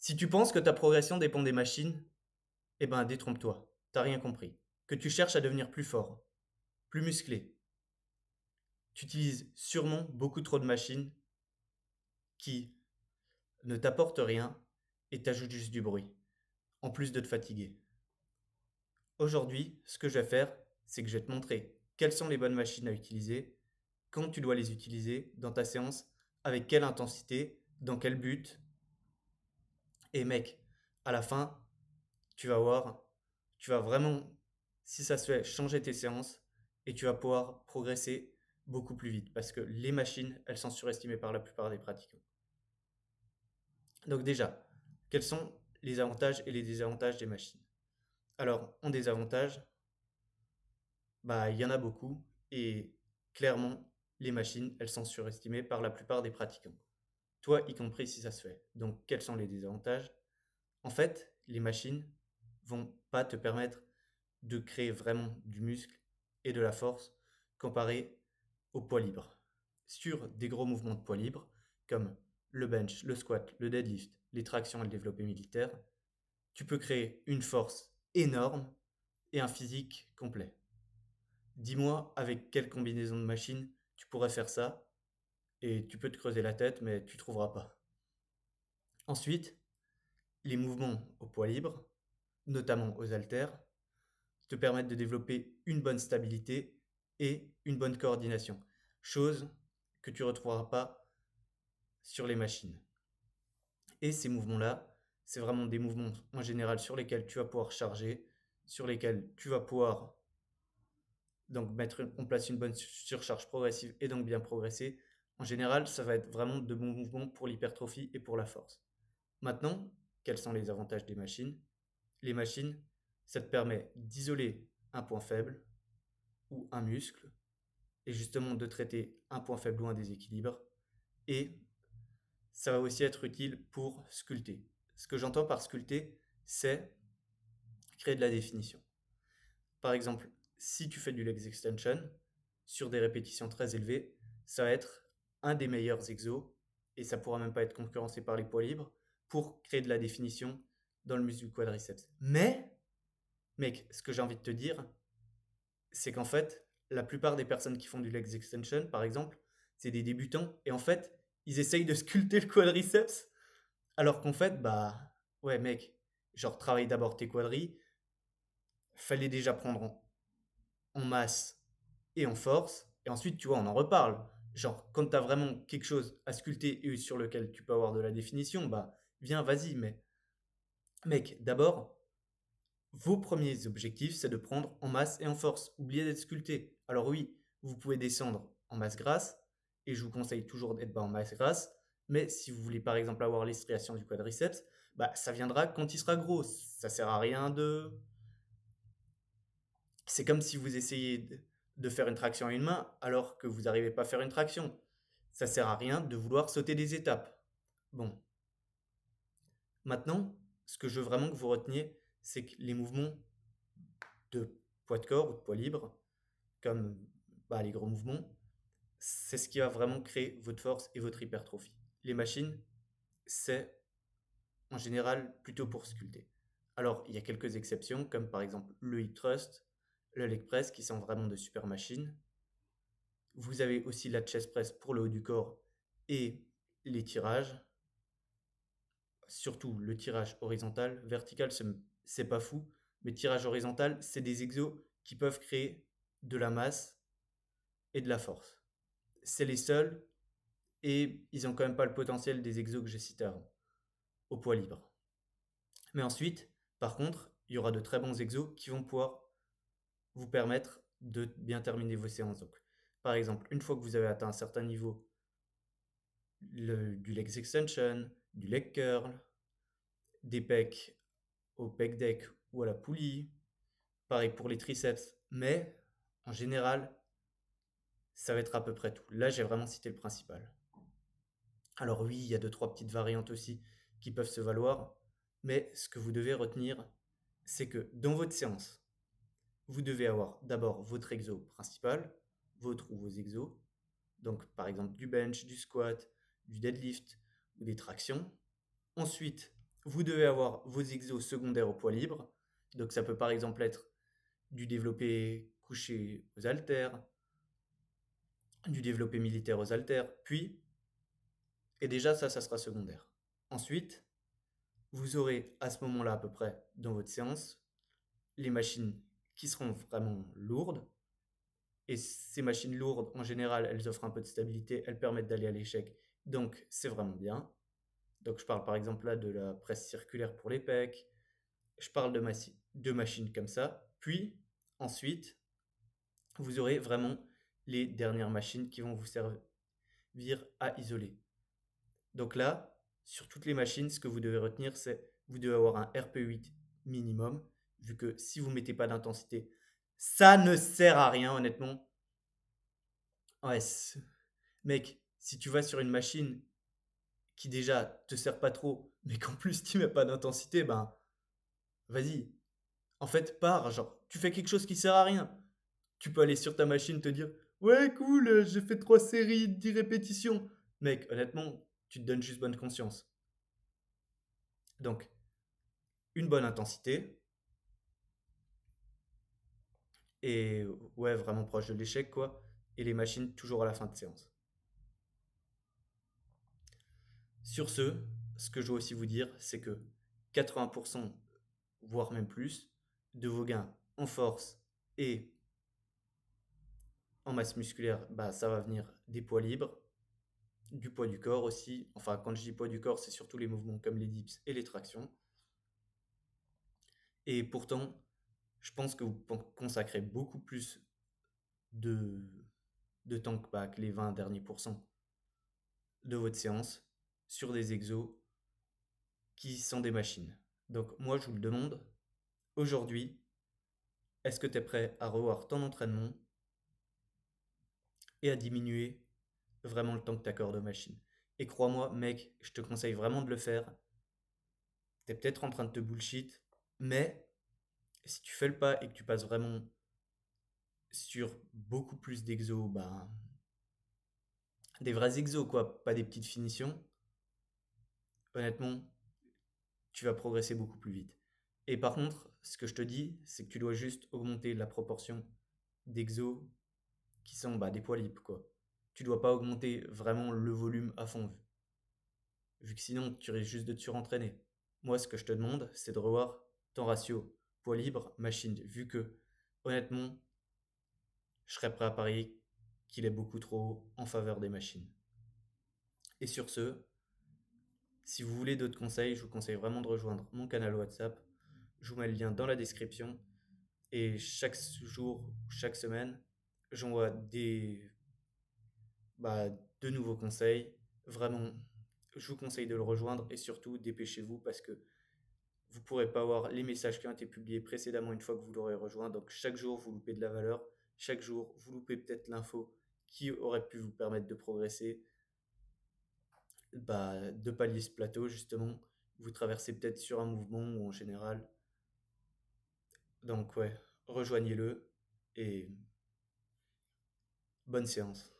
Si tu penses que ta progression dépend des machines, eh ben détrompe-toi, t'as rien compris. Que tu cherches à devenir plus fort, plus musclé, tu utilises sûrement beaucoup trop de machines qui ne t'apportent rien et t'ajoutent juste du bruit, en plus de te fatiguer. Aujourd'hui, ce que je vais faire, c'est que je vais te montrer quelles sont les bonnes machines à utiliser, quand tu dois les utiliser dans ta séance, avec quelle intensité, dans quel but. Et mec, à la fin, tu vas voir, tu vas vraiment, si ça se fait, changer tes séances et tu vas pouvoir progresser beaucoup plus vite parce que les machines, elles sont surestimées par la plupart des pratiquants. Donc déjà, quels sont les avantages et les désavantages des machines? Alors, en désavantage, bah, il y en a beaucoup et clairement, les machines, elles sont surestimées par la plupart des pratiquants. Toi, y compris si ça se fait. Donc, quels sont les désavantages? En fait, les machines vont pas te permettre de créer vraiment du muscle et de la force comparé au poids libre. Sur des gros mouvements de poids libre, comme le bench, le squat, le deadlift, les tractions et le développé militaire, tu peux créer une force énorme et un physique complet. Dis-moi avec quelle combinaison de machines tu pourrais faire ça, et tu peux te creuser la tête, mais tu trouveras pas. Ensuite, les mouvements au poids libre, notamment aux haltères, te permettent de développer une bonne stabilité et une bonne coordination, chose que tu ne retrouveras pas sur les machines. Et ces mouvements-là, c'est vraiment des mouvements en général sur lesquels tu vas pouvoir charger, sur lesquels tu vas pouvoir donc mettre en place une bonne surcharge progressive et donc bien progresser. En général, ça va être vraiment de bons mouvements pour l'hypertrophie et pour la force. Maintenant, quels sont les avantages des machines? Les machines, ça te permet d'isoler un point faible ou un muscle et justement de traiter un point faible ou un déséquilibre. Et ça va aussi être utile pour sculpter. Ce que j'entends par sculpter, c'est créer de la définition. Par exemple, si tu fais du legs extension sur des répétitions très élevées, ça va être un des meilleurs exos et ça pourra même pas être concurrencé par les poids libres pour créer de la définition dans le muscle du quadriceps. Mais, mec, ce que j'ai envie de te dire, c'est qu'en fait, la plupart des personnes qui font du legs extension, par exemple, c'est des débutants et en fait, ils essayent de sculpter le quadriceps alors qu'en fait, bah, ouais, mec, genre, travaille d'abord tes quadris, fallait déjà prendre en masse et en force, et ensuite, tu vois, on en reparle. Genre, quand t'as vraiment quelque chose à sculpter et sur lequel tu peux avoir de la définition, bah, viens, vas-y, mais mec, d'abord, vos premiers objectifs, c'est de prendre en masse et en force. Oubliez d'être sculpté. Alors oui, vous pouvez descendre en masse grasse, et je vous conseille toujours d'être bas en masse grasse, mais si vous voulez par exemple avoir l'estriation du quadriceps, bah, ça viendra quand il sera gros. Ça sert à rien de... C'est comme si vous essayez de faire une traction à une main alors que vous n'arrivez pas à faire une traction. Ça sert à rien de vouloir sauter des étapes. Bon, maintenant, ce que je veux vraiment que vous reteniez, c'est que les mouvements de poids de corps ou de poids libre, comme bah, les gros mouvements, c'est ce qui va vraiment créer votre force et votre hypertrophie. Les machines, c'est en général plutôt pour sculpter. Alors, il y a quelques exceptions, comme par exemple le hip thrust, le leg press, qui sont vraiment de super machines. Vous avez aussi la chest press pour le haut du corps et les tirages, surtout le tirage horizontal. Vertical, c'est pas fou, mais tirage horizontal, c'est des exos qui peuvent créer de la masse et de la force. C'est les seuls et ils ont quand même pas le potentiel des exos que j'ai cités avant, au poids libre. Mais ensuite, par contre, il y aura de très bons exos qui vont pouvoir vous permettre de bien terminer vos séances. Donc, par exemple, une fois que vous avez atteint un certain niveau, du legs extension, du leg curl, des pecs au pec deck ou à la poulie, pareil pour les triceps, mais en général, ça va être à peu près tout. Là, j'ai vraiment cité le principal. Alors oui, il y a deux, trois petites variantes aussi qui peuvent se valoir, mais ce que vous devez retenir, c'est que dans votre séance, vous devez avoir d'abord votre exo principal, votre ou vos exos, donc par exemple du bench, du squat, du deadlift ou des tractions. Ensuite, vous devez avoir vos exos secondaires au poids libre. Donc ça peut par exemple être du développé couché aux haltères, du développé militaire aux haltères, puis, et déjà ça sera secondaire. Ensuite, vous aurez à ce moment-là à peu près dans votre séance les machines qui seront vraiment lourdes. Et ces machines lourdes, en général, elles offrent un peu de stabilité, elles permettent d'aller à l'échec. Donc c'est vraiment bien. Donc je parle par exemple là de la presse circulaire pour les pecs. Je parle de machines comme ça. Puis ensuite, vous aurez vraiment les dernières machines qui vont vous servir à isoler. Donc là, sur toutes les machines, ce que vous devez retenir, c'est vous devez avoir un RP8 minimum, vu que si vous ne mettez pas d'intensité, ça ne sert à rien, honnêtement. Ouais, mec, si tu vas sur une machine qui déjà te sert pas trop, mais qu'en plus tu mets pas d'intensité, ben vas-y. En fait, pars, genre, tu fais quelque chose qui sert à rien. Tu peux aller sur ta machine te dire, ouais, cool, j'ai fait 3 séries, 10 répétitions. Mec, honnêtement, tu te donnes juste bonne conscience. Donc, une bonne intensité, et ouais, vraiment proche de l'échec, quoi. Et les machines toujours à la fin de séance. Sur ce que je dois aussi vous dire, c'est que 80%, voire même plus, de vos gains en force et en masse musculaire, bah, ça va venir des poids libres, du poids du corps aussi. Enfin, quand je dis poids du corps, c'est surtout les mouvements comme les dips et les tractions. Et pourtant, je pense que vous consacrez beaucoup plus de, de temps que les 20 derniers pourcents de votre séance sur des exos qui sont des machines. Donc moi, je vous le demande, aujourd'hui, est-ce que tu es prêt à revoir ton entraînement et à diminuer vraiment le temps que tu accordes aux machines? Et crois-moi, mec, je te conseille vraiment de le faire. Tu es peut-être en train de te bullshit, mais si tu fais le pas et que tu passes vraiment sur beaucoup plus d'exos, bah, des vrais exos, quoi, pas des petites finitions, honnêtement, tu vas progresser beaucoup plus vite. Et par contre, ce que je te dis, c'est que tu dois juste augmenter la proportion d'exos qui sont des poids libres, quoi. Tu dois pas augmenter vraiment le volume à fond, vu que sinon tu risques juste de te surentraîner. Moi, ce que je te demande, c'est de revoir ton ratio poids libre, machine, vu que, honnêtement, je serais prêt à parier qu'il est beaucoup trop haut en faveur des machines. Et sur ce, si vous voulez d'autres conseils, je vous conseille vraiment de rejoindre mon canal WhatsApp. Je vous mets le lien dans la description. Et chaque jour, chaque semaine, j'envoie bah, de nouveaux conseils. Vraiment, je vous conseille de le rejoindre et surtout dépêchez-vous parce que vous ne pourrez pas voir les messages qui ont été publiés précédemment une fois que vous l'aurez rejoint. Donc chaque jour, vous loupez de la valeur. Chaque jour, vous loupez peut-être l'info qui aurait pu vous permettre de progresser, de pallier ce plateau justement. Vous traversez peut-être sur un mouvement ou en général. Donc ouais, rejoignez-le et bonne séance.